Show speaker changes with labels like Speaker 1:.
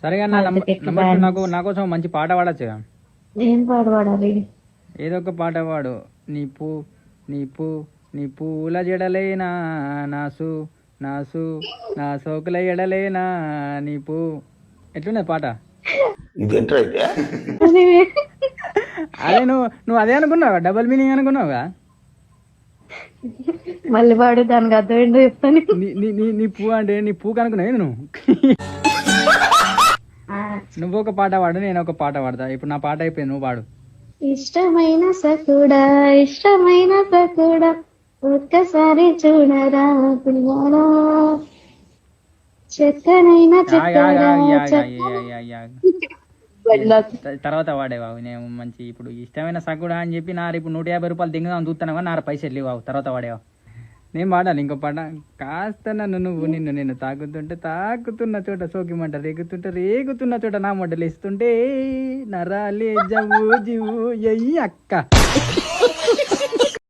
Speaker 1: సరే కానీ నాకు నా కోసం మంచి పాట పాడచ్చు.
Speaker 2: ఏం పాట పాడాలి?
Speaker 1: ఏదో ఒక పాట పాడు. నీ పూ నీ పూ నీ పూల జడలేనా నాసు నాసు నా సోకుల ఎడలేనా నీ పూ. ఎట్లున్నది పాట? అదే నువ్వు అదే అనుకున్నావా? డబల్ మీనింగ్ అనుకున్నావుగా?
Speaker 2: మళ్ళీ పాడు, దానికి అర్థం ఏంటో చెప్తాను.
Speaker 1: నీ పూ అంటే నీ పూ కనుకున్నావు నువ్వు. నువ్వు ఒక పాట పాడు, నేను ఒక పాట పాడతా. ఇప్పుడు నా పాట అయిపోయింది, నువ్వు పాడు.
Speaker 2: ఇష్టమైన సకుడా ఇష్టమైన సకుడా ఒక్కసారి చూడరా పిల్లరా చెక్కనైన
Speaker 1: తర్వాత వాడేవావు. నేను మంచి ఇప్పుడు ఇష్టమైన సగుడా అని చెప్పి నారు ఇప్పుడు 150 రూపాయలు దింగదాం చూస్తాను కానీ నారు పైసలు లేవు. తర్వాత వాడేవా? నేను పాడాలి ఇంకో పాట. కాస్త నిన్ను తాకుతున్న చోట సోకిమంట రేగుతున్న చోట నా మొట్టలు ఇస్తుంటే నరాలే జవ్వు జివ్వు అక్క.